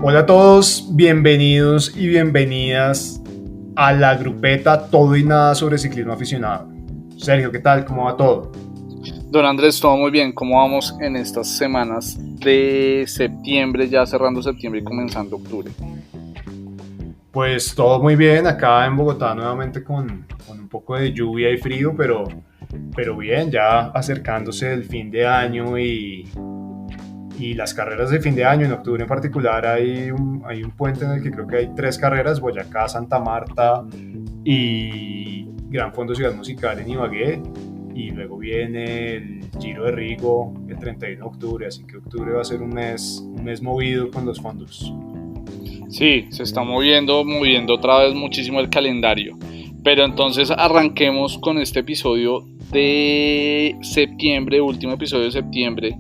Hola a todos, bienvenidos y bienvenidas a la grupeta Todo y Nada sobre Ciclismo Aficionado. Sergio, ¿qué tal? ¿Cómo va todo? Don Andrés, todo muy bien. ¿Cómo vamos en estas semanas de septiembre, ya cerrando septiembre y comenzando octubre? Pues todo muy bien, acá en Bogotá nuevamente con un poco de lluvia y frío, pero bien, ya acercándose el fin de año y las carreras de fin de año. En octubre en particular hay un puente en el que creo que hay tres carreras: Boyacá, Santa Marta y Gran Fondo Ciudad Musical en Ibagué. Y luego viene el Giro de Rigo el 31 de octubre, así que octubre va a ser un mes movido con los fondos. Sí, se está moviendo otra vez muchísimo el calendario. Pero entonces arranquemos con este episodio de septiembre, último episodio de septiembre.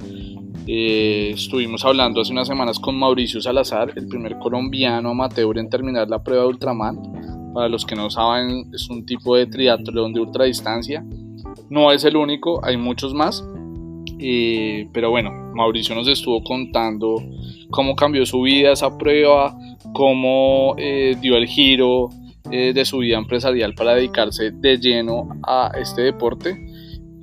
Estuvimos hablando hace unas semanas con Mauricio Salazar, el primer colombiano amateur en terminar la prueba de Ultraman. Para los que no saben, es un tipo de triatlón de ultradistancia. No es el único, hay muchos más. Pero bueno, Mauricio nos estuvo contando cómo cambió su vida esa prueba, cómo dio el giro de su vida empresarial para dedicarse de lleno a este deporte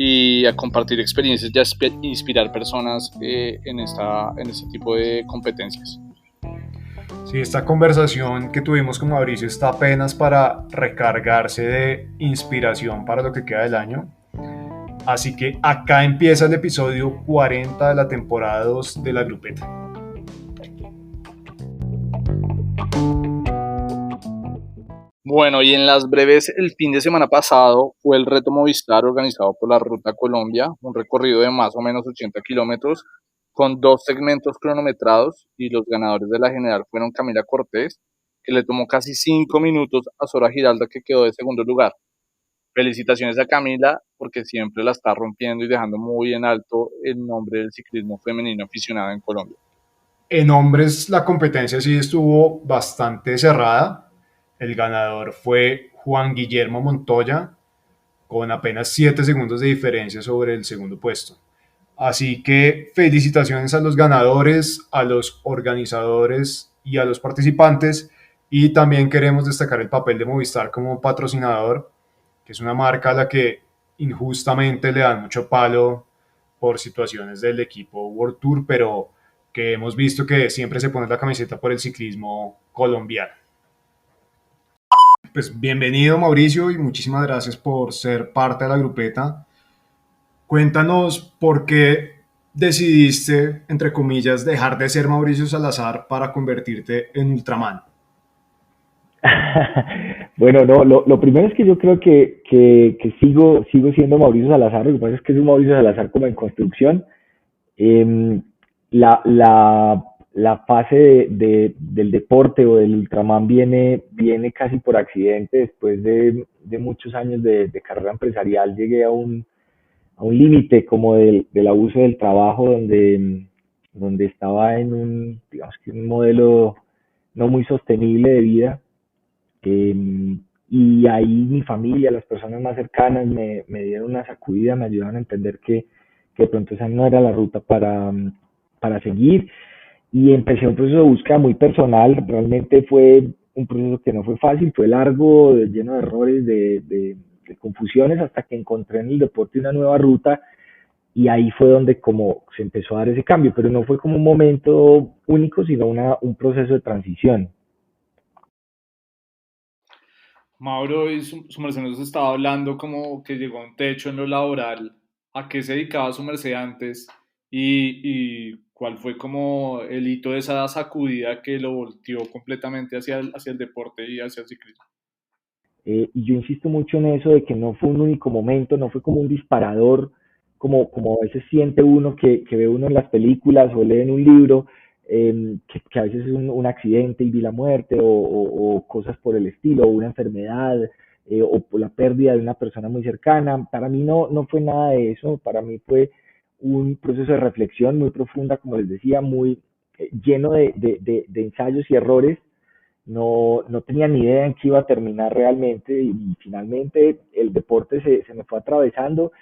y a compartir experiencias y a inspirar personas en este tipo de competencias. Sí, esta conversación que tuvimos con Mauricio está apenas para recargarse de inspiración para lo que queda del año. Así que acá empieza el episodio 40 de la temporada 2 de la grupeta. Bueno, y en las breves, el fin de semana pasado fue el Reto Movistar organizado por la Ruta Colombia, un recorrido de más o menos 80 kilómetros con dos segmentos cronometrados, y los ganadores de la general fueron Camila Cortés, que le tomó casi 5 minutos a Sora Giralda, que quedó de segundo lugar. Felicitaciones a Camila porque siempre la está rompiendo y dejando muy en alto el nombre del ciclismo femenino aficionado en Colombia. En hombres la competencia sí estuvo bastante cerrada. El ganador fue Juan Guillermo Montoya, con apenas 7 segundos de diferencia sobre el segundo puesto. Así que felicitaciones a los ganadores, a los organizadores y a los participantes. Y también queremos destacar el papel de Movistar como patrocinador, que es una marca a la que injustamente le dan mucho palo por situaciones del equipo World Tour, pero que hemos visto que siempre se pone la camiseta por el ciclismo colombiano. Pues bienvenido, Mauricio, y muchísimas gracias por ser parte de la grupeta. Cuéntanos por qué decidiste, entre comillas, dejar de ser Mauricio Salazar para convertirte en Ultraman. Bueno, no, lo primero es que yo creo que sigo siendo Mauricio Salazar. Lo que pasa es que es un Mauricio Salazar como en construcción. Em, la fase del deporte o del Ultraman viene casi por accidente. Después de muchos años de carrera empresarial, llegué a un límite como del abuso del trabajo, donde estaba en digamos que un modelo no muy sostenible de vida. Y ahí mi familia, las personas más cercanas me dieron una sacudida, me ayudaron a entender que de pronto esa no era la ruta para seguir. Y empecé un proceso de búsqueda muy personal. Realmente fue un proceso que no fue fácil, fue largo, lleno de errores, de confusiones, hasta que encontré en el deporte una nueva ruta. Y ahí fue donde como se empezó a dar ese cambio, pero no fue como un momento único, sino un proceso de transición. Mauro, y su merced nos estaba hablando como que llegó a un techo en lo laboral. ¿A qué se dedicaba su merced antes? Y cuál fue como el hito de esa sacudida que lo volteó completamente hacia el deporte y hacia el ciclismo? Y yo insisto mucho en eso de que no fue un único momento, no fue como un disparador, como a veces siente uno que ve uno en las películas o lee en un libro, que a veces es un accidente y vi la muerte o cosas por el estilo, o una enfermedad, o por la pérdida de una persona muy cercana. Para mí no fue nada de eso. Para mí fue un proceso de reflexión muy profunda, como les decía, muy lleno de ensayos y errores. No tenía ni idea en qué iba a terminar realmente, y finalmente el deporte se me fue atravesando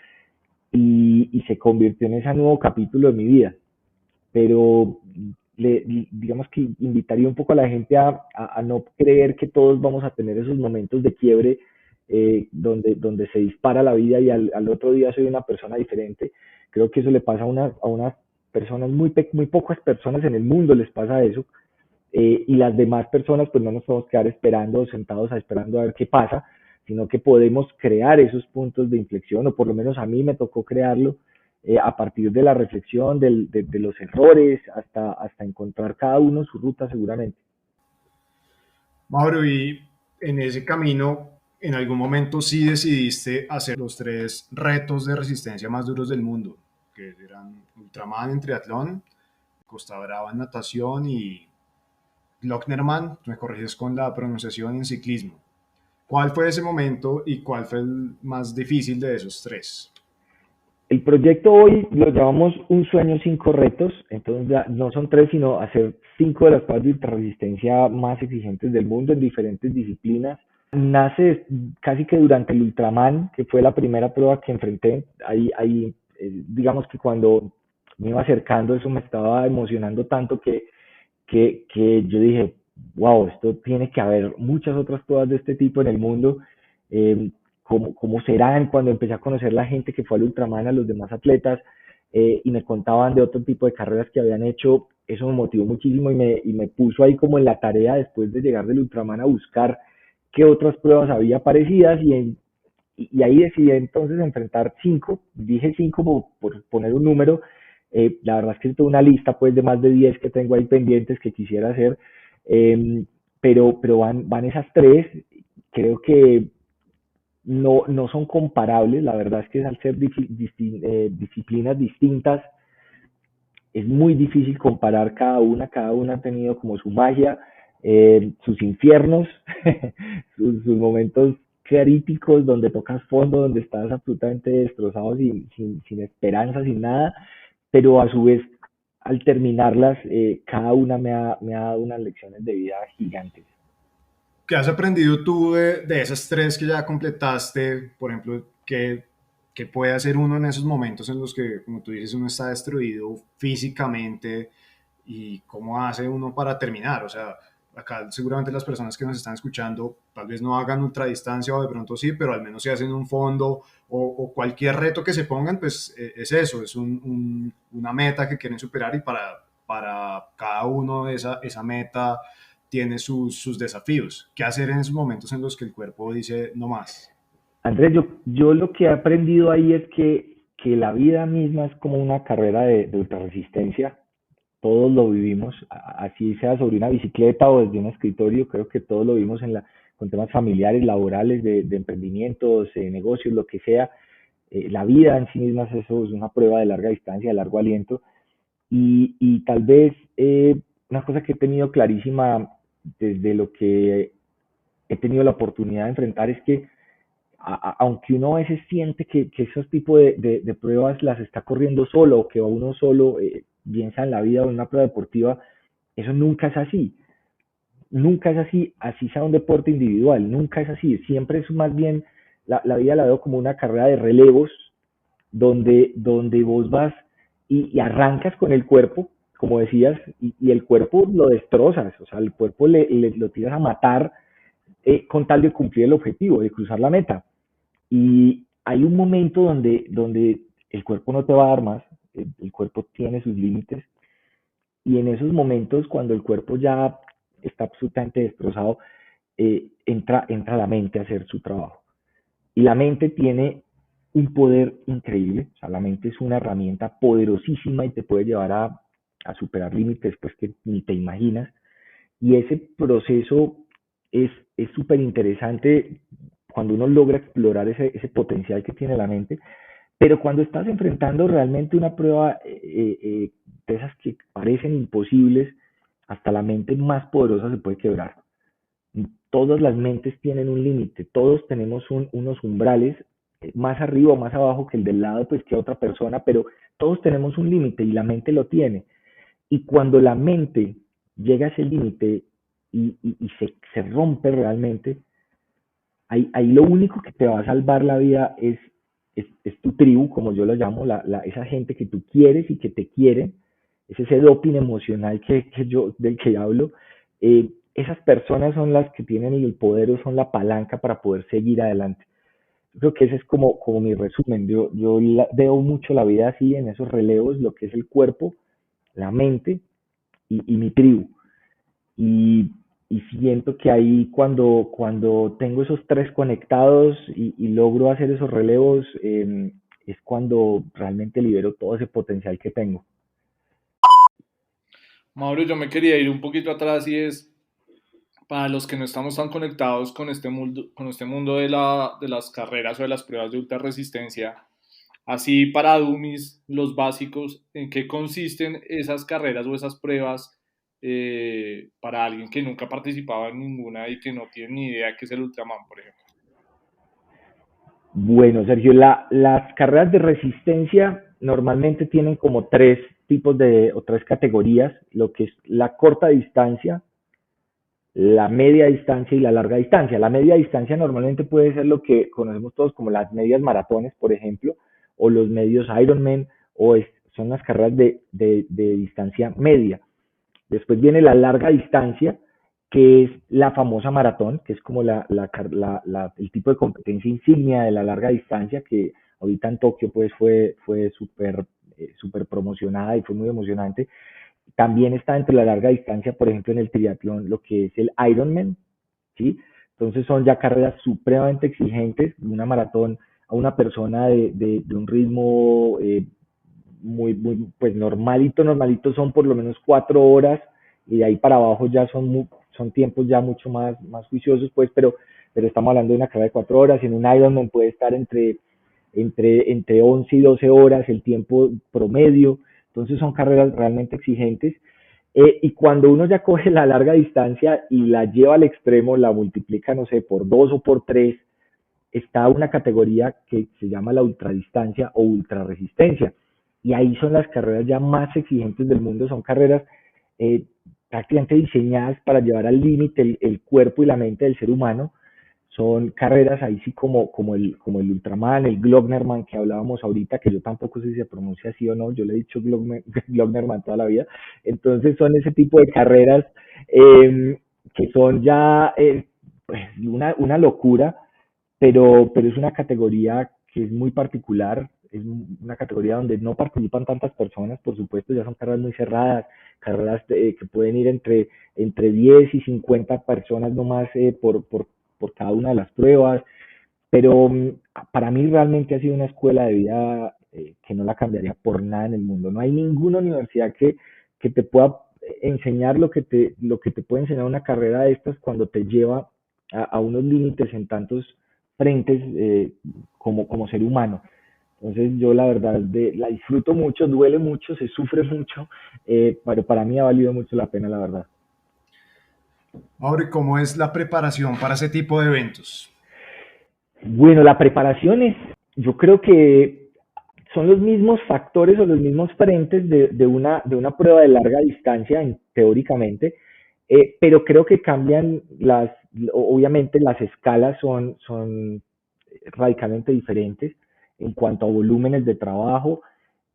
y se convirtió en ese nuevo capítulo de mi vida. Pero digamos que invitaría un poco a la gente a no creer que todos vamos a tener esos momentos de quiebre donde se dispara la vida y al otro día soy una persona diferente. Creo que eso le pasa a unas personas, muy pocas personas en el mundo les pasa eso, y las demás personas pues no nos podemos quedar esperando, sentados esperando a ver qué pasa, sino que podemos crear esos puntos de inflexión, o por lo menos a mí me tocó crearlo a partir de la reflexión, de los errores, hasta encontrar cada uno su ruta seguramente. Mauro, y en ese camino, en algún momento sí decidiste hacer los tres retos de resistencia más duros del mundo, que eran Ultraman en triatlón, Costa Brava en natación y Glocknerman, me corriges con la pronunciación, en ciclismo. ¿Cuál fue ese momento y cuál fue el más difícil de esos tres? El proyecto hoy lo llamamos Un sueño, cinco retos, entonces ya no son tres, sino hacer cinco de las pruebas de ultrarresistencia más exigentes del mundo en diferentes disciplinas. Nace casi que durante el Ultraman, que fue la primera prueba que enfrenté. Digamos que cuando me iba acercando, eso me estaba emocionando tanto que yo dije, wow, esto tiene que haber muchas otras pruebas de este tipo en el mundo. Eh, cómo serán cuando empecé a conocer la gente que fue al Ultraman, a los demás atletas, y me contaban de otro tipo de carreras que habían hecho, eso me motivó muchísimo y me puso ahí como en la tarea después de llegar del Ultraman a buscar qué otras pruebas había parecidas y ahí decidí entonces enfrentar cinco, dije cinco por poner un número. La verdad es que tengo una lista pues de más de 10 que tengo ahí pendientes que quisiera hacer, eh, pero van esas tres. Creo que no son comparables. La verdad es que al ser disciplinas distintas, es muy difícil comparar cada una ha tenido como su magia, sus infiernos, sus momentos críticos donde tocas fondo, donde estás absolutamente destrozado, sin esperanza, sin nada, pero a su vez, al terminarlas, cada una me ha dado unas lecciones de vida gigantes. ¿Qué has aprendido tú de esas tres que ya completaste? Por ejemplo, ¿qué puede hacer uno en esos momentos en los que, como tú dices, uno está destruido físicamente y cómo hace uno para terminar? O sea, acá seguramente las personas que nos están escuchando tal vez no hagan ultradistancia o de pronto sí, pero al menos si hacen un fondo o cualquier reto que se pongan, pues es eso, es una meta que quieren superar y para cada uno esa meta tiene sus desafíos. ¿Qué hacer en esos momentos en los que el cuerpo dice no más? Andrés, yo lo que he aprendido ahí es que la vida misma es como una carrera de ultrarresistencia. Todos lo vivimos, así sea sobre una bicicleta o desde un escritorio. Creo que todos lo vivimos con temas familiares, laborales, de emprendimientos, negocios, lo que sea. La vida en sí misma es eso, es una prueba de larga distancia, de largo aliento. Y tal vez una cosa que he tenido clarísima desde lo que he tenido la oportunidad de enfrentar es que aunque uno a veces siente que esos tipos de pruebas las está corriendo solo o que va uno solo, bien sea en la vida o en una prueba deportiva, eso nunca es así. Nunca es así, así sea un deporte individual, nunca es así. Siempre es más bien, la vida la veo como una carrera de relevos donde vos vas y arrancas con el cuerpo, como decías, y el cuerpo lo destrozas, o sea, el cuerpo lo tiras a matar con tal de cumplir el objetivo, de cruzar la meta. Y hay un momento donde el cuerpo no te va a dar más, el cuerpo tiene sus límites, y en esos momentos, cuando el cuerpo ya está absolutamente destrozado, entra la mente a hacer su trabajo. Y la mente tiene un poder increíble, o sea, la mente es una herramienta poderosísima y te puede llevar a superar límites pues, que ni te imaginas. Y ese proceso es súper interesante cuando uno logra explorar ese potencial que tiene la mente, pero cuando estás enfrentando realmente una prueba de esas que parecen imposibles, hasta la mente más poderosa se puede quebrar. Todas las mentes tienen un límite, todos tenemos unos umbrales, más arriba o más abajo que el del lado, pues que otra persona, pero todos tenemos un límite y la mente lo tiene. Y cuando la mente llega a ese límite y se rompe realmente, ahí lo único que te va a salvar la vida es tu tribu, como yo lo llamo, esa gente que tú quieres y que te quiere, es ese doping emocional del que hablo. Esas personas son las que tienen el poder o son la palanca para poder seguir adelante. Yo creo que ese es como mi resumen. Veo mucho la vida así, en esos relevos, lo que es el cuerpo, la mente y mi tribu. Y, y siento que ahí cuando tengo esos tres conectados y logro hacer esos relevos, es cuando realmente libero todo ese potencial que tengo. Mauro, yo me quería ir un poquito atrás y es, para los que no estamos tan conectados con este mundo de las carreras o de las pruebas de ultra resistencia, así para dummies, los básicos, ¿en qué consisten esas carreras o esas pruebas para alguien que nunca ha participado en ninguna y que no tiene ni idea qué es el Ultraman, por ejemplo? Bueno, Sergio, las carreras de resistencia normalmente tienen como tres tipos o tres categorías, lo que es la corta distancia, la media distancia y la larga distancia. La media distancia normalmente puede ser lo que conocemos todos como las medias maratones, por ejemplo, o los medios Ironman, son las carreras de distancia media. Después viene la larga distancia, que es la famosa maratón, que es como el tipo de competencia insignia de la larga distancia, que ahorita en Tokio pues fue súper promocionada y fue muy emocionante. También está entre la larga distancia, por ejemplo, en el triatlón, lo que es el Ironman, ¿sí? Entonces son ya carreras supremamente exigentes, una maratón a una persona de un ritmo pues normalito son por lo menos 4 horas y de ahí para abajo ya son tiempos ya mucho más juiciosos, pues, pero estamos hablando de una carrera de 4 horas. En un Ironman puede estar entre 11 y 12 horas el tiempo promedio. Entonces son carreras realmente exigentes. Y cuando uno ya coge la larga distancia y la lleva al extremo, la multiplica, no sé, por dos o por tres, está una categoría que se llama la ultradistancia o ultraresistencia. Y ahí son las carreras ya más exigentes del mundo, son carreras eh, prácticamente diseñadas para llevar al límite el cuerpo y la mente del ser humano. Son carreras ahí sí como el Ultraman, el Glocknerman que hablábamos ahorita, que yo tampoco sé si se pronuncia así o no, yo le he dicho Glocknerman toda la vida. Entonces son ese tipo de carreras que son ya pues una locura, pero es una categoría que es muy particular, es una categoría donde no participan tantas personas, por supuesto, ya son carreras muy cerradas, carreras que pueden ir entre 10 y 50 personas nomás por cada una de las pruebas, pero para mí realmente ha sido una escuela de vida que no la cambiaría por nada en el mundo. No hay ninguna universidad que te pueda enseñar lo que te puede enseñar una carrera de estas cuando te lleva a unos límites en tantos frentes como ser humano. Entonces yo la verdad la disfruto mucho, duele mucho, se sufre mucho, pero para mí ha valido mucho la pena, la verdad. Ahora, ¿cómo es la preparación para ese tipo de eventos? Bueno, la preparación yo creo que son los mismos factores o los mismos frentes de una prueba de larga distancia, teóricamente, pero creo que cambian obviamente las escalas son radicalmente diferentes en cuanto a volúmenes de trabajo,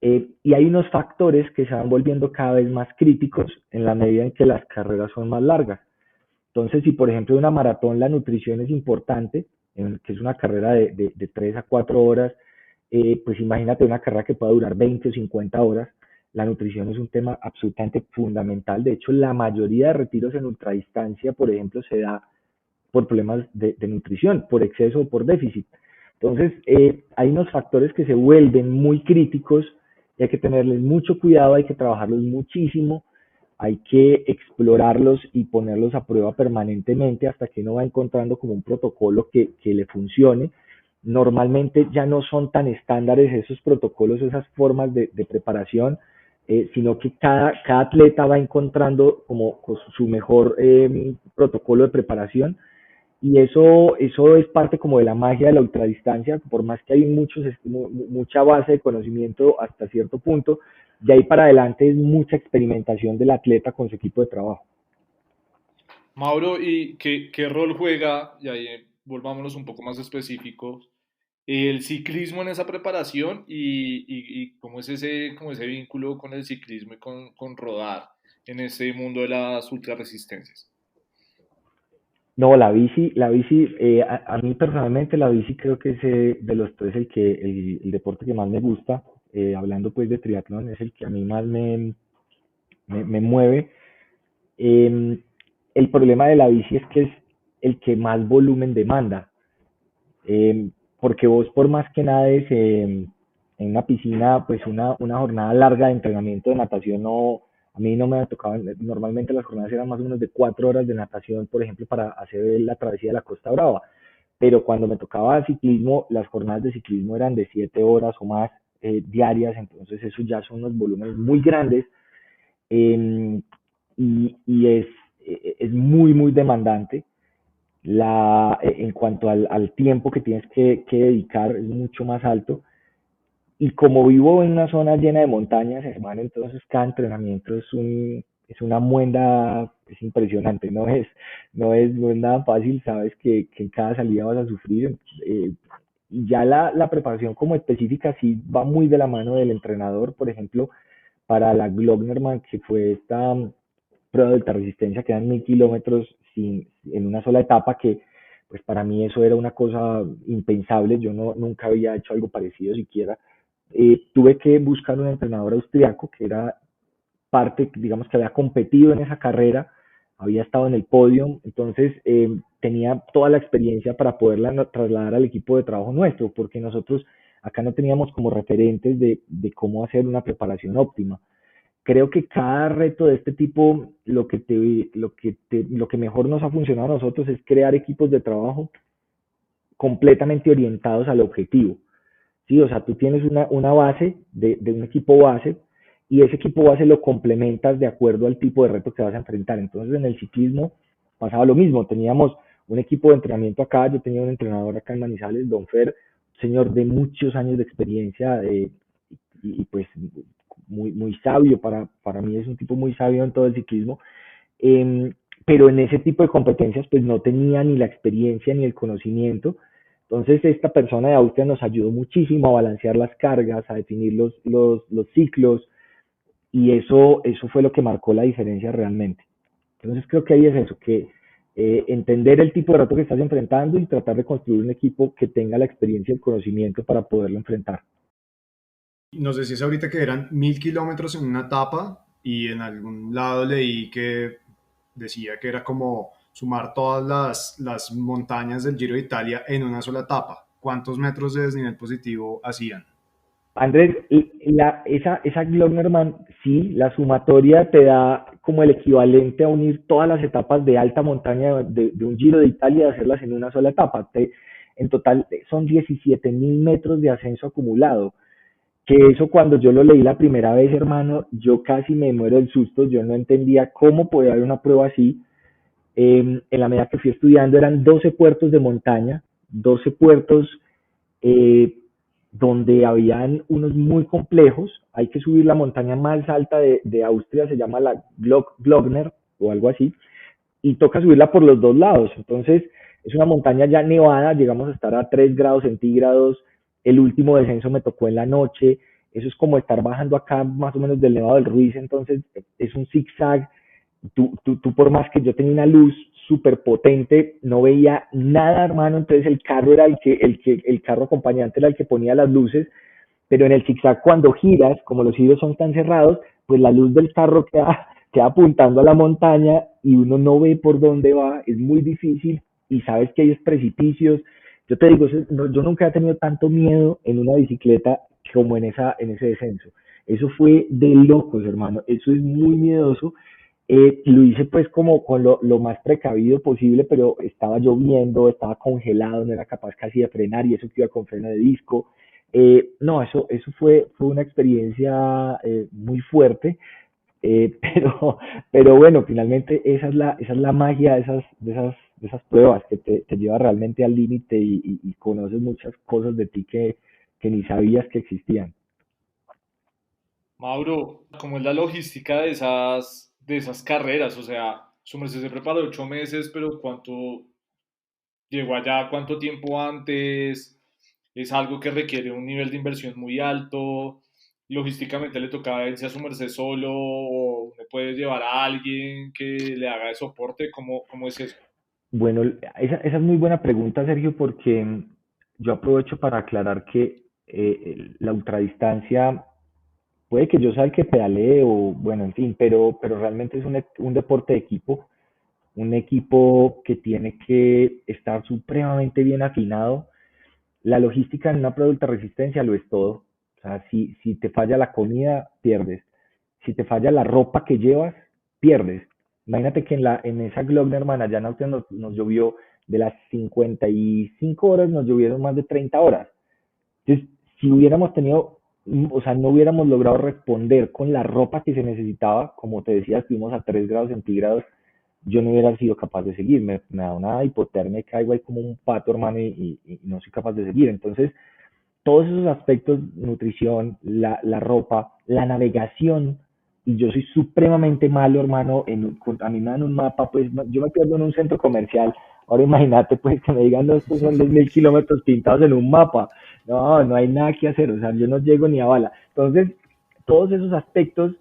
y hay unos factores que se van volviendo cada vez más críticos en la medida en que las carreras son más largas. Entonces, si por ejemplo en una maratón la nutrición es importante, que es una carrera de 3 a 4 horas, pues imagínate una carrera que pueda durar 20 o 50 horas. La nutrición es un tema absolutamente fundamental. De hecho, la mayoría de retiros en ultradistancia, por ejemplo, se da por problemas de nutrición, por exceso o por déficit. Entonces, hay unos factores que se vuelven muy críticos y hay que tenerles mucho cuidado, hay que trabajarlos muchísimo, hay que explorarlos y ponerlos a prueba permanentemente hasta que uno va encontrando como un protocolo que le funcione. Normalmente ya no son tan estándares esos protocolos, esas formas de preparación, sino que cada atleta va encontrando como su mejor protocolo de preparación, y eso es parte como de la magia de la ultradistancia, por más que hay mucha base de conocimiento hasta cierto punto, de ahí para adelante es mucha experimentación del atleta con su equipo de trabajo. Mauro, ¿y qué rol juega? Y ahí volvámonos un poco más específicos. el ciclismo en esa preparación y cómo es cómo ese vínculo con el ciclismo y con rodar en ese mundo de las ultrarresistencias. No, la bici, a mí personalmente la bici creo que es de los tres el deporte que más me gusta. Hablando pues de triatlón, es el que a mí más me mueve. Eh, el problema de la bici es que es el que más volumen demanda. Eh, Porque vos por más que nades en una piscina, pues una jornada larga de entrenamiento de natación no, a mí no me ha tocado, normalmente las jornadas eran más o menos de 4 horas de natación, por ejemplo, para hacer la travesía de la Costa Brava, pero cuando me tocaba ciclismo, las jornadas de ciclismo eran de 7 horas o más diarias, entonces eso ya son unos volúmenes muy grandes eh, y es muy demandante en cuanto al tiempo que tienes que dedicar es mucho más alto. Y como vivo en una zona llena de montañas, hermano, entonces cada entrenamiento es una muenda, es impresionante, no es nada fácil, sabes que en cada salida vas a sufrir. Y ya la preparación como específica sí va muy de la mano del entrenador, por ejemplo, para la Glocknerman, que fue esta prueba de alta resistencia, que eran 1000 kilómetros en una sola etapa, que pues para mí eso era una cosa impensable, yo nunca había hecho algo parecido siquiera. Tuve que buscar un entrenador austriaco que era parte, digamos que había competido en esa carrera, había estado en el podio, entonces tenía toda la experiencia para poderla trasladar al equipo de trabajo nuestro, porque nosotros acá no teníamos como referentes de cómo hacer una preparación óptima. Creo que cada reto de este tipo, lo que mejor nos ha funcionado a nosotros es crear equipos de trabajo completamente orientados al objetivo. ¿Sí? O sea, tú tienes una base de un equipo base y ese equipo base lo complementas de acuerdo al tipo de reto que vas a enfrentar. Entonces, en el ciclismo pasaba lo mismo. Teníamos un equipo de entrenamiento acá, yo tenía un entrenador acá en Manizales, Don Fer, señor de muchos años de experiencia y pues muy sabio, para mí es un tipo muy sabio en todo el ciclismo, eh, pero en ese tipo de competencias pues no tenía ni la experiencia ni el conocimiento. Entonces esta persona de Austria nos ayudó muchísimo a balancear las cargas, a definir los ciclos y eso fue lo que marcó la diferencia realmente. Entonces creo que ahí es eso, que entender el tipo de reto que estás enfrentando y tratar de construir un equipo que tenga la experiencia y el conocimiento para poderlo enfrentar. Nos decías ahorita que eran 1000 kilómetros en una etapa y en algún lado leí que decía que era como sumar todas las montañas del Giro de Italia en una sola etapa. ¿Cuántos metros de desnivel positivo hacían? Andrés, esa Glocknerman, sí, la sumatoria te da como el equivalente a unir todas las etapas de alta montaña de un Giro de Italia y hacerlas en una sola etapa. En total son 17.000 metros de ascenso acumulado. Que eso cuando yo lo leí la primera vez, hermano, yo casi me muero del susto, yo no entendía cómo podía haber una prueba así. En la medida que fui estudiando eran 12 puertos de montaña, 12 puertos eh, donde habían unos muy complejos. Hay que subir la montaña más alta de Austria, se llama la Glockner o algo así, y toca subirla por los dos lados. Entonces, es una montaña ya nevada, llegamos a estar a 3 grados centígrados, el último descenso me tocó en la noche, eso es como estar bajando acá más o menos del Nevado del Ruiz, entonces es un zigzag, tú por más que yo tenía una luz súper potente, no veía nada, hermano, entonces el carro era el carro acompañante era el que ponía las luces, pero en el zigzag cuando giras, como los giros son tan cerrados, pues la luz del carro queda apuntando a la montaña y uno no ve por dónde va, es muy difícil y sabes que hay precipicios. Yo te digo, yo nunca he tenido tanto miedo en una bicicleta como en ese descenso. Eso fue de locos, hermano. Eso es muy miedoso. Lo hice pues como con lo más precavido posible, pero estaba lloviendo, estaba congelado, no era capaz casi de frenar y eso que iba con freno de disco. No, eso fue una experiencia muy fuerte, pero bueno, finalmente esa es la magia de esas pruebas que te lleva realmente al límite y conoces muchas cosas de ti que ni sabías que existían. Mauro, ¿cómo es la logística de esas carreras? O sea, su merced se preparó 8 meses, pero ¿cuánto llegó allá? ¿Cuánto tiempo antes? es algo que requiere un nivel de inversión muy alto, logísticamente le tocaba irse a su merced solo, o uno puede llevar a alguien que le haga de soporte, ¿cómo es eso? Bueno, esa es muy buena pregunta, Sergio, porque yo aprovecho para aclarar que la ultradistancia puede que yo sea el que pedalee o, bueno, en fin, pero realmente es un deporte de equipo, un equipo que tiene que estar supremamente bien afinado. La logística en una prueba de ultrarresistencia lo es todo. O sea, si te falla la comida, pierdes. Si te falla la ropa que llevas, pierdes. Imagínate que en esa Glocknerman allá en Austria nos llovió de las 55 horas, nos llovieron más de 30 horas. Entonces, si hubiéramos tenido, o sea, no hubiéramos logrado responder con la ropa que se necesitaba, como te decía, estuvimos a 3 grados centígrados, yo no hubiera sido capaz de seguir, me da una hipotermia y caigo ahí como un pato, hermano, y no soy capaz de seguir. Entonces, todos esos aspectos, nutrición, la ropa, la navegación, y yo soy supremamente malo, hermano, a mí me dan un mapa, pues yo me pierdo en un centro comercial, ahora imagínate pues que me digan, no, estos son 2000 kilómetros pintados en un mapa, no, no hay nada que hacer, o sea, yo no llego ni a bala. Entonces, todos esos aspectos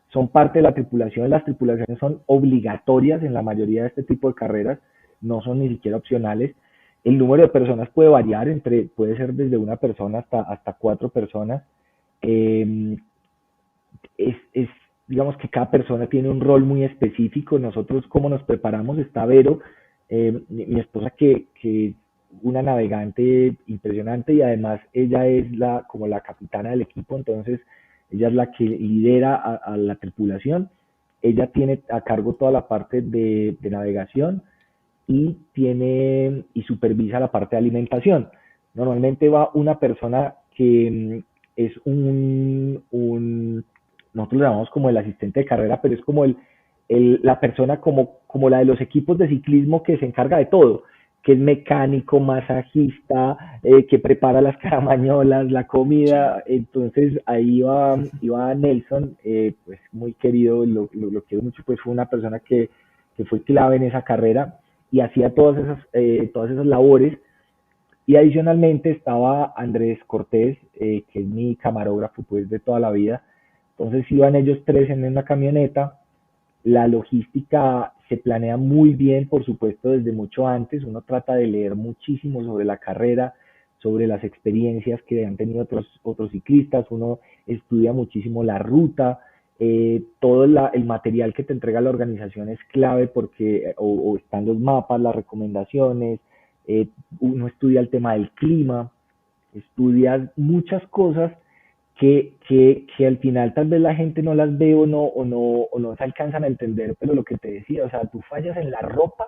son parte de la tripulación, las tripulaciones son obligatorias en la mayoría de este tipo de carreras, no son ni siquiera opcionales. El número de personas puede variar, puede ser desde una persona hasta 4 personas. Eh, es, digamos que cada persona tiene un rol muy específico. Nosotros, como nos preparamos, está Vero, mi esposa, que una navegante impresionante y además ella es como la capitana del equipo, entonces ella es la que lidera a la tripulación. Ella tiene a cargo toda la parte de navegación y supervisa la parte de alimentación. Normalmente va una persona que es nosotros le llamamos como el asistente de carrera, pero es como la persona como la de los equipos de ciclismo que se encarga de todo, que es mecánico, masajista, que prepara las caramañolas, la Sí. comida. Entonces ahí iba Nelson, pues muy querido, lo quiero mucho, pues fue una persona que fue clave en esa carrera y hacía todas esas labores. Y adicionalmente estaba Andrés Cortés, que es mi camarógrafo pues de toda la vida. Entonces iban ellos tres en una camioneta. La logística se planea muy bien, por supuesto, desde mucho antes. Uno trata de leer muchísimo sobre la carrera, sobre las experiencias que han tenido otros ciclistas. Uno estudia muchísimo la ruta. Todo el material que te entrega la organización es clave porque o están los mapas, las recomendaciones. Uno estudia el tema del clima, estudia muchas cosas que al final tal vez la gente no las ve o no se alcanzan a entender, pero lo que te decía, o sea, tú fallas en la ropa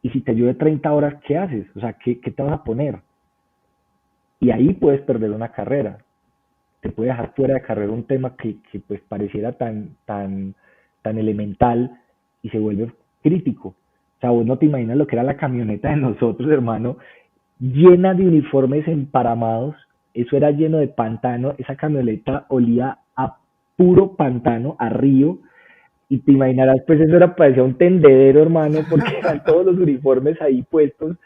y si te llueve 30 horas, ¿qué haces? O sea, ¿qué te vas a poner? Y ahí puedes perder una carrera. Te puede dejar fuera de carrera un tema que pues pareciera tan elemental y se vuelve crítico. O sea, vos no te imaginas lo que era la camioneta de nosotros, hermano, llena de uniformes emparamados. Eso era lleno de pantano. Esa camioneta olía a puro pantano, a río. Y te imaginarás, pues eso parecía un tendedero, hermano, porque eran todos los uniformes ahí puestos,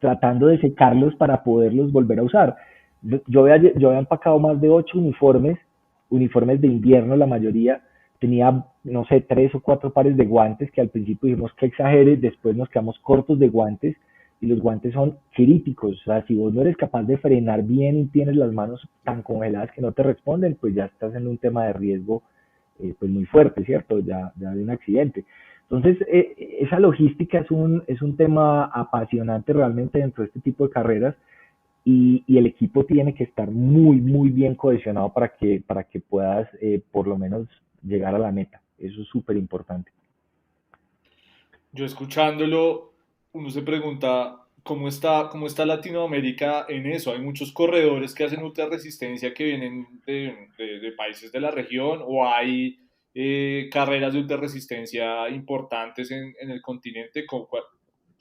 tratando de secarlos para poderlos volver a usar. Yo había empacado más de 8 uniformes, uniformes de invierno la mayoría. Tenía, no sé, 3 o 4 pares de guantes que al principio dijimos que exagere, después nos quedamos cortos de guantes y los guantes son críticos. O sea, si vos no eres capaz de frenar bien y tienes las manos tan congeladas que no te responden, pues ya estás en un tema de riesgo pues muy fuerte, ¿cierto? Ya de un accidente. Entonces, esa logística es un tema apasionante realmente dentro de este tipo de carreras y el equipo tiene que estar muy, muy bien cohesionado para que puedas por lo menos llegar a la meta. Eso es súper importante. Yo escuchándolo, uno se pregunta cómo está Latinoamérica en eso. Hay muchos corredores que hacen ultra resistencia que vienen de países de la región, o hay carreras de ultra resistencia importantes en el continente.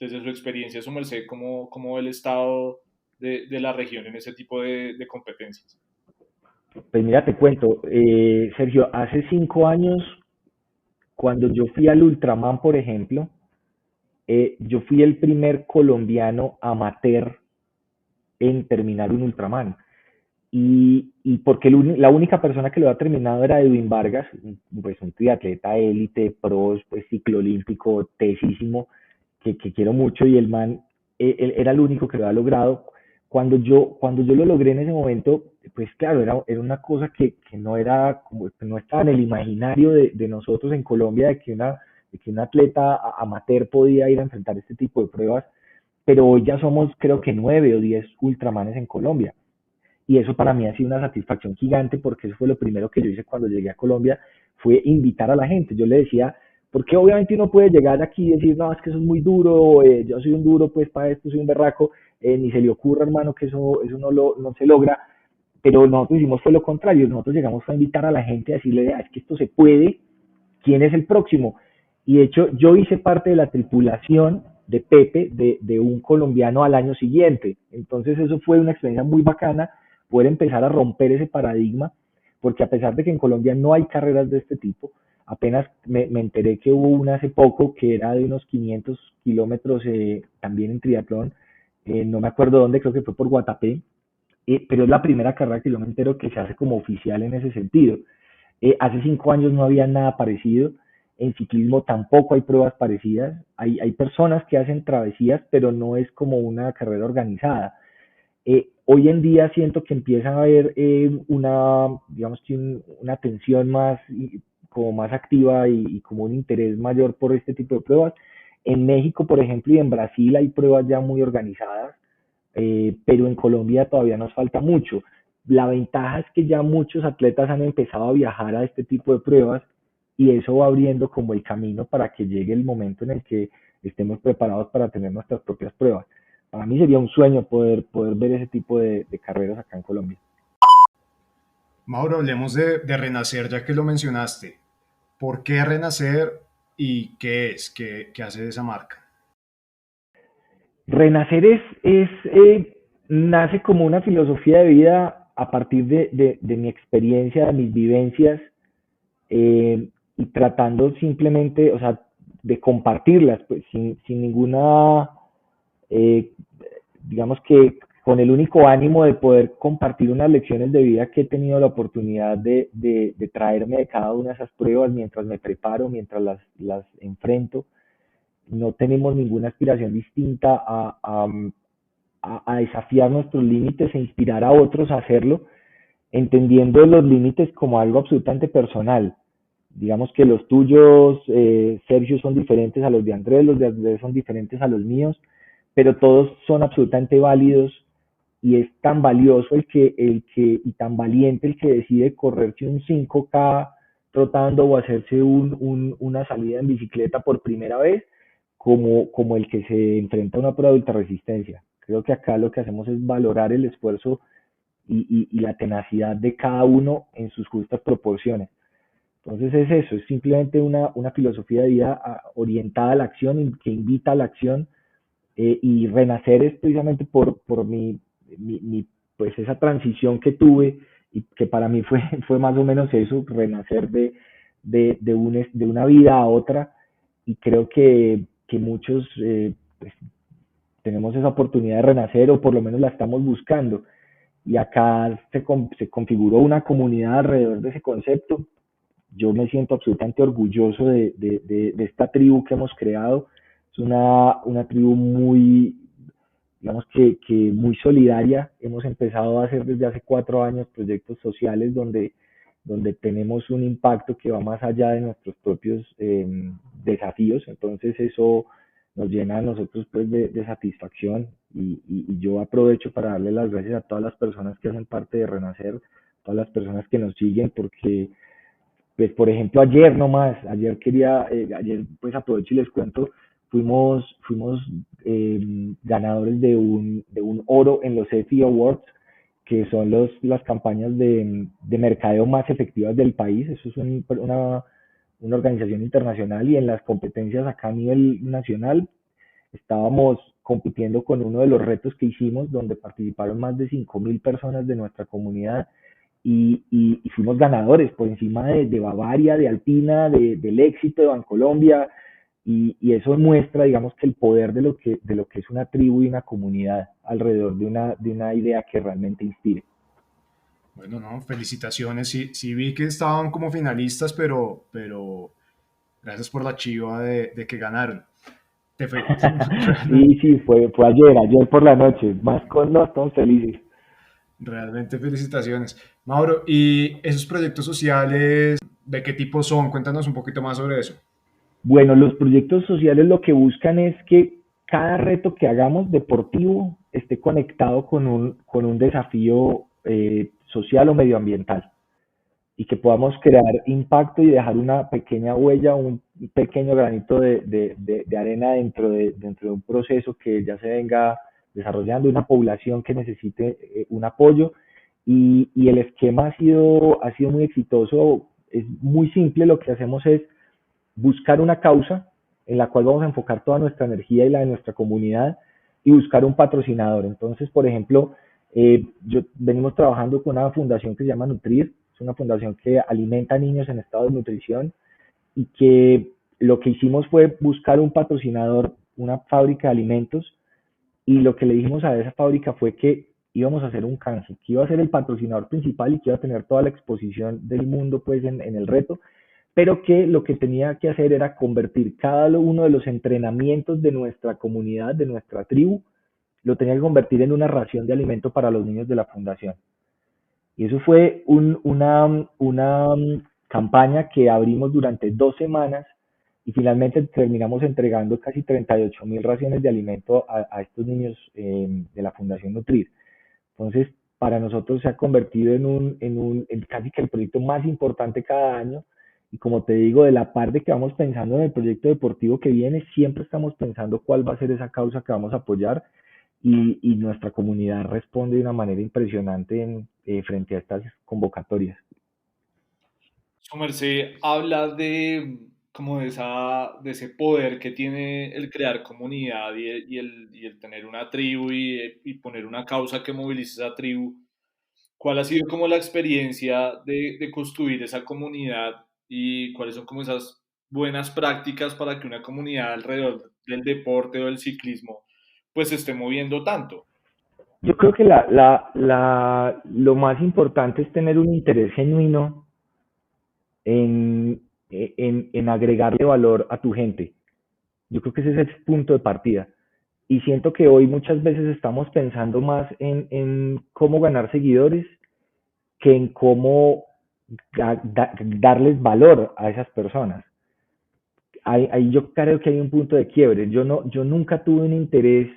Desde su experiencia, su merced, cómo ve el estado de la región en ese tipo de competencias? Pues mira, te cuento, Sergio, hace 5 años, cuando yo fui al Ultraman, por ejemplo, yo fui el primer colombiano amateur en terminar un Ultraman. Y porque la única persona que lo ha terminado era Edwin Vargas, pues un triatleta élite, pro, pues ciclo olímpico, tesísimo, que quiero mucho, y el man él era el único que lo ha logrado. Cuando yo lo logré en ese momento, pues claro, era una cosa que no era, como, que no estaba en el imaginario de nosotros en Colombia, de que un atleta amateur podía ir a enfrentar este tipo de pruebas, pero hoy ya somos creo que 9 o 10 ultramanes en Colombia. Y eso para mí ha sido una satisfacción gigante porque eso fue lo primero que yo hice cuando llegué a Colombia, fue invitar a la gente. Yo le decía, porque obviamente uno puede llegar aquí y decir, no, es que eso es muy duro, yo soy un duro, pues para esto soy un berraco, ni se le ocurra, hermano, que eso no se logra, pero nosotros hicimos fue lo contrario, nosotros llegamos a invitar a la gente a decirle, es que esto se puede, ¿quién es el próximo? Y de hecho yo hice parte de la tripulación de Pepe, de un colombiano al año siguiente. Entonces eso fue una experiencia muy bacana, poder empezar a romper ese paradigma, porque a pesar de que en Colombia no hay carreras de este tipo, apenas me enteré que hubo una hace poco que era de unos 500 kilómetros también en triatlón, no me acuerdo dónde, creo que fue por Guatapé, pero es la primera carrera que yo me entero que se hace como oficial en ese sentido. Hace 5 años no había nada parecido. En ciclismo tampoco hay pruebas parecidas. Hay personas que hacen travesías, pero no es como una carrera organizada. Hoy en día siento que empieza a haber digamos que una atención más, como más activa y como un interés mayor por este tipo de pruebas. En México, por ejemplo, y en Brasil hay pruebas ya muy organizadas, pero en Colombia todavía nos falta mucho. La ventaja es que ya muchos atletas han empezado a viajar a este tipo de pruebas y eso va abriendo como el camino para que llegue el momento en el que estemos preparados para tener nuestras propias pruebas. Para mí sería un sueño poder ver ese tipo de carreras acá en Colombia. Mauro, hablemos de Renacer, ya que lo mencionaste. ¿Por qué Renacer y qué es? ¿Qué hace esa marca? Renacer nace como una filosofía de vida a partir de mi experiencia, de mis vivencias, y tratando simplemente, o sea, de compartirlas, pues sin ninguna, eh, digamos que con el único ánimo de poder compartir unas lecciones de vida que he tenido la oportunidad de traerme de cada una de esas pruebas mientras me preparo, mientras las enfrento. No tenemos ninguna aspiración distinta a desafiar nuestros límites e inspirar a otros a hacerlo, entendiendo los límites como algo absolutamente personal. Digamos que los tuyos, Sergio, son diferentes a los de Andrés son diferentes a los míos, pero todos son absolutamente válidos y es tan valioso y tan valiente el que decide correrse un 5K trotando o hacerse una salida en bicicleta por primera vez, como el que se enfrenta a una prueba de ultrarresistencia. Creo que acá lo que hacemos es valorar el esfuerzo y la tenacidad de cada uno en sus justas proporciones. Entonces es eso, es simplemente una filosofía de vida orientada a la acción y que invita a la acción, y Renacer es precisamente por pues esa transición que tuve y que para mí fue más o menos eso, renacer de una vida a otra, y creo que muchos, pues, tenemos esa oportunidad de renacer o por lo menos la estamos buscando, y acá se configuró una comunidad alrededor de ese concepto. Yo me siento absolutamente orgulloso de esta tribu que hemos creado. Es una tribu muy, digamos que muy solidaria. Hemos empezado a hacer desde hace 4 años proyectos sociales donde tenemos un impacto que va más allá de nuestros propios desafíos. Entonces eso nos llena a nosotros pues de satisfacción, y yo aprovecho para darle las gracias a todas las personas que hacen parte de Renacer, todas las personas que nos siguen, porque pues por ejemplo ayer nomás, ayer pues aprovecho y les cuento, fuimos ganadores de un oro en los EFI Awards, que son las campañas de mercadeo más efectivas del país. Eso es una organización internacional, y en las competencias acá a nivel nacional estábamos compitiendo con uno de los retos que hicimos, donde participaron más de 5.000 personas de nuestra comunidad, y fuimos ganadores por encima de Bavaria, de Alpina, del Éxito, de Bancolombia. y eso muestra, digamos, que el poder de lo que es una tribu y una comunidad alrededor de una idea que realmente inspire. Bueno, no, felicitaciones. Sí, sí vi que estaban como finalistas, pero gracias por la chiva de que ganaron. Te fe- realmente, Sí, sí, fue ayer por la noche, más con no, estamos felices. realmente felicitaciones. Mauro, ¿y esos proyectos sociales de qué tipo son? Cuéntanos un poquito más sobre eso. Bueno, los proyectos sociales lo que buscan es que cada reto que hagamos deportivo esté conectado con un desafío social o medioambiental y que podamos crear impacto y dejar una pequeña huella, un pequeño granito de arena dentro de un proceso que ya se venga desarrollando, una población que necesite un apoyo. Y el esquema ha sido muy exitoso, es muy simple, lo que hacemos es buscar una causa en la cual vamos a enfocar toda nuestra energía y la de nuestra comunidad y buscar un patrocinador. Entonces, por ejemplo, venimos trabajando con una fundación que se llama Nutrir, es una fundación que alimenta a niños en estado de nutrición y que lo que hicimos fue buscar un patrocinador, una fábrica de alimentos, y lo que le dijimos a esa fábrica fue que íbamos a hacer un canje, que iba a ser el patrocinador principal y que iba a tener toda la exposición del mundo pues en el reto, pero que lo que tenía que hacer era convertir cada uno de los entrenamientos de nuestra comunidad, de nuestra tribu, lo tenía que convertir en una ración de alimento para los niños de la fundación. Y eso fue una campaña que abrimos durante 2 semanas y finalmente terminamos entregando casi 38.000 raciones de alimento a estos niños de la Fundación Nutrir. Entonces, para nosotros se ha convertido en casi que el proyecto más importante cada año. Y como te digo, de la parte que vamos pensando en el proyecto deportivo que viene, siempre estamos pensando cuál va a ser esa causa que vamos a apoyar y nuestra comunidad responde de una manera impresionante frente a estas convocatorias. Su merced habla de como de ese poder que tiene el crear comunidad y el tener una tribu y poner una causa que movilice esa tribu. ¿Cuál ha sido como la experiencia de construir esa comunidad y cuáles son como esas buenas prácticas para que una comunidad alrededor del deporte o del ciclismo pues se esté moviendo tanto? Yo creo que lo más importante es tener un interés genuino en, en agregarle valor a tu gente. Yo creo que ese es el punto de partida. Y siento que hoy muchas veces estamos pensando más en cómo ganar seguidores que en cómo darles valor a esas personas. Ahí yo creo que hay un punto de quiebre. Yo nunca tuve un interés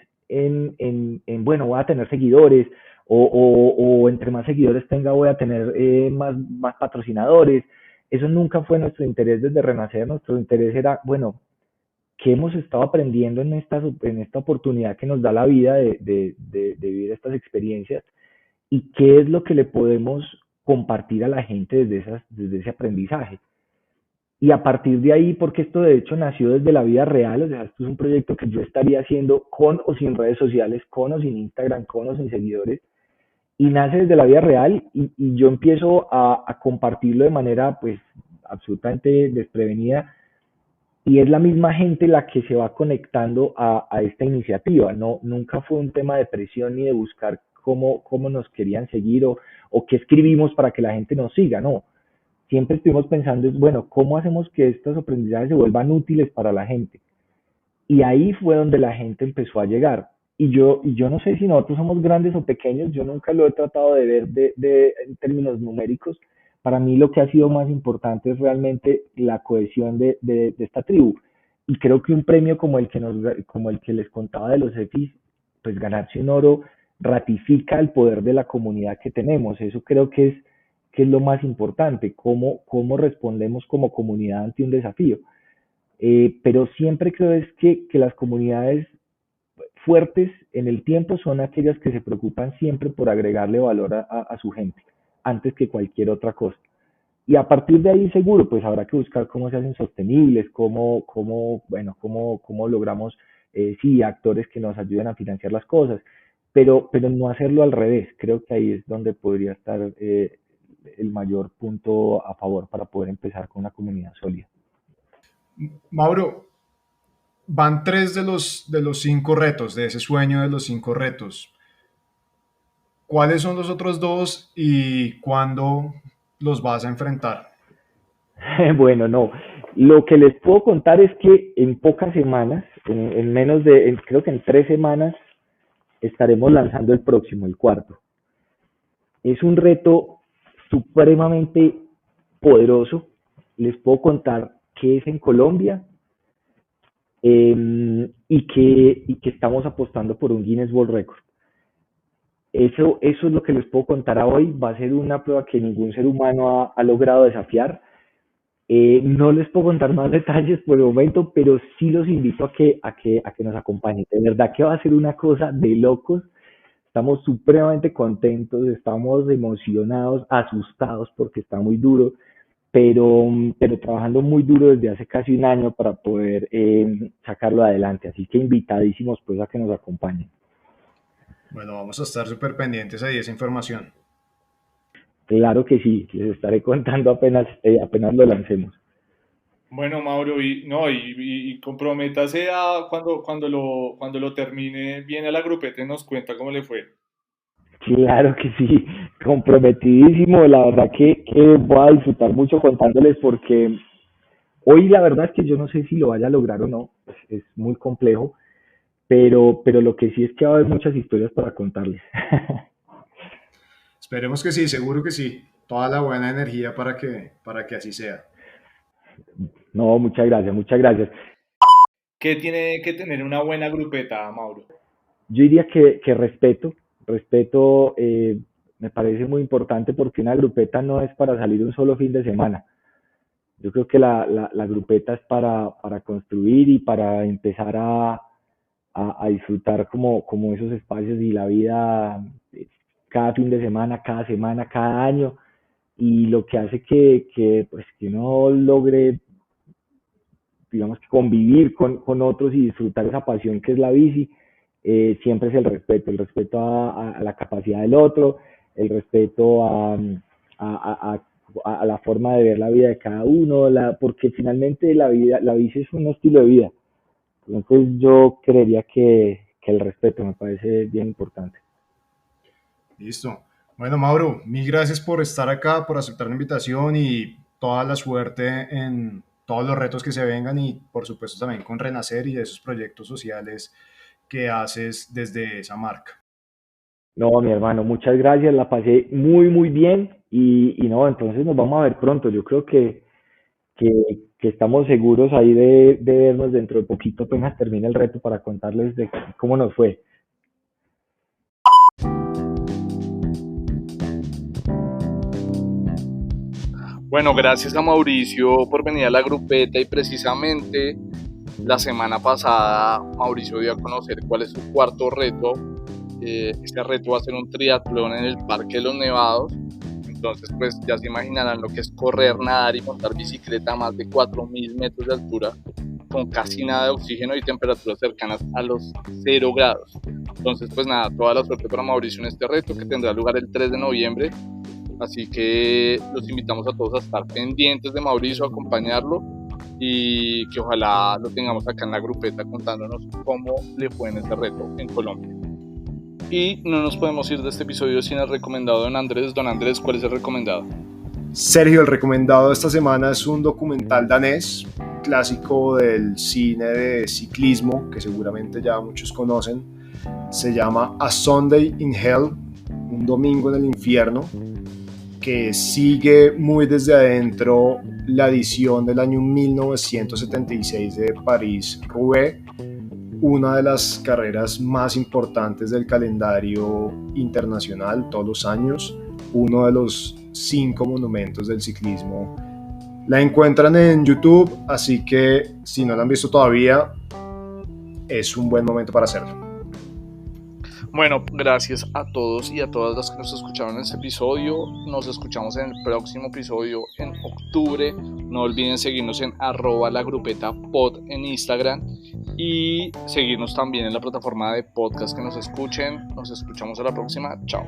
bueno, voy a tener seguidores o entre más seguidores tenga voy a tener más patrocinadores. Eso nunca fue nuestro interés desde Renacer. Nuestro interés era, bueno, ¿qué hemos estado aprendiendo en esta oportunidad que nos da la vida de vivir estas experiencias? ¿Y qué es lo que le podemos compartir a la gente desde ese aprendizaje? Y a partir de ahí, porque esto de hecho nació desde la vida real, o sea, esto es un proyecto que yo estaría haciendo con o sin redes sociales, con o sin Instagram, con o sin seguidores, y nace desde la vida real y yo empiezo a compartirlo de manera pues absolutamente desprevenida y es la misma gente la que se va conectando a esta iniciativa, no, nunca fue un tema de presión ni de buscar cómo nos querían seguir o qué escribimos para que la gente nos siga, no, siempre estuvimos pensando, bueno, ¿cómo hacemos que estos aprendizajes se vuelvan útiles para la gente? Y ahí fue donde la gente empezó a llegar. Y yo no sé si nosotros somos grandes o pequeños, yo nunca lo he tratado de ver en términos numéricos. Para mí lo que ha sido más importante es realmente la cohesión de esta tribu. Y creo que un premio como el que les contaba de los EFIs, pues ganarse un oro ratifica el poder de la comunidad que tenemos. Eso creo que es lo más importante, cómo respondemos como comunidad ante un desafío. Pero siempre creo es que las comunidades fuertes en el tiempo son aquellas que se preocupan siempre por agregarle valor a su gente, antes que cualquier otra cosa. Y a partir de ahí seguro, pues habrá que buscar cómo se hacen sostenibles, bueno, cómo logramos, sí, actores que nos ayuden a financiar las cosas, pero no hacerlo al revés. Creo que ahí es donde podría estar el mayor punto a favor para poder empezar con una comunidad sólida. Mauro, Van tres de los cinco retos, de ese sueño de los cinco retos. ¿Cuáles son los otros dos y cuándo los vas a enfrentar? Bueno, no. Lo que les puedo contar es que en pocas semanas, en menos de, creo que en 3 semanas, estaremos lanzando el próximo, el cuarto. Es un reto supremamente poderoso. Les puedo contar que es en Colombia, y que estamos apostando por un Guinness World Record. Eso es lo que les puedo contar a hoy. Va a ser una prueba que ningún ser humano ha logrado desafiar. No les puedo contar más detalles por el momento, pero sí los invito a que nos acompañen. De verdad que va a ser una cosa de locos. Estamos supremamente contentos, estamos emocionados, asustados porque está muy duro, pero trabajando muy duro desde hace casi un año para poder sacarlo adelante. Así que invitadísimos pues a que nos acompañen. Bueno, vamos a estar súper pendientes ahí de esa información. Claro que sí, les estaré contando apenas lo lancemos. Bueno, Mauro, y, no, y comprométase a cuando lo termine, viene a la grupeta y nos cuenta cómo le fue. Claro que sí, comprometidísimo. La verdad que voy a disfrutar mucho contándoles porque hoy la verdad es que yo no sé si lo vaya a lograr o no, es muy complejo, pero lo que sí es que va a haber muchas historias para contarles. Esperemos que sí, seguro que sí. Toda la buena energía para que así sea. No, muchas gracias, muchas gracias. ¿Qué tiene que tener una buena grupeta, Mauro? Yo diría que respeto me parece muy importante porque una grupeta no es para salir un solo fin de semana. Yo creo que la grupeta es para construir y para empezar a disfrutar como esos espacios y la vida cada fin de semana, cada año, y lo que hace pues, que uno logre, digamos, que convivir con otros y disfrutar esa pasión que es la bici, siempre es el respeto a la capacidad del otro, el respeto a, a la forma de ver la vida de cada uno, porque finalmente la bici es un estilo de vida. Entonces yo creería que el respeto me parece bien importante. Listo. Bueno, Mauro, mil gracias por estar acá, por aceptar la invitación y toda la suerte en todos los retos que se vengan y por supuesto también con Renacer y esos proyectos sociales que haces desde esa marca. No, mi hermano, muchas gracias, la pasé muy, muy bien y no, entonces nos vamos a ver pronto. Yo creo que, que estamos seguros ahí de vernos dentro de poquito, apenas termine el reto para contarles de cómo nos fue. Bueno, gracias a Mauricio por venir a la grupeta y precisamente la semana pasada Mauricio dio a conocer cuál es su cuarto reto. Este reto va a ser un triatlón en el Parque de los Nevados. Entonces, pues ya se imaginarán lo que es correr, nadar y montar bicicleta a más de 4.000 metros de altura, con casi nada de oxígeno y temperaturas cercanas a los 0 grados. Entonces, pues nada, toda la suerte para Mauricio en este reto que tendrá lugar el 3 de noviembre. Así que los invitamos a todos a estar pendientes de Mauricio, a acompañarlo y que ojalá lo tengamos acá en la grupeta contándonos cómo le fue en este reto en Colombia. Y no nos podemos ir de este episodio sin el recomendado de Don Andrés. Don Andrés, ¿cuál es el recomendado? Sergio, el recomendado de esta semana es un documental danés, clásico del cine de ciclismo, que seguramente ya muchos conocen. Se llama A Sunday in Hell, un domingo en el infierno, que sigue muy desde adentro la edición del año 1976 de París-Roubaix, una de las carreras más importantes del calendario internacional todos los años, uno de los 5 monumentos del ciclismo. La encuentran en YouTube, así que si no la han visto todavía, es un buen momento para hacerlo. Bueno, gracias a todos y a todas las que nos escucharon en este episodio. Nos escuchamos en el próximo episodio en octubre. No olviden seguirnos en @lagrupetapod en Instagram y seguirnos también en la plataforma de podcast que nos escuchen. Nos escuchamos a la próxima. Chao.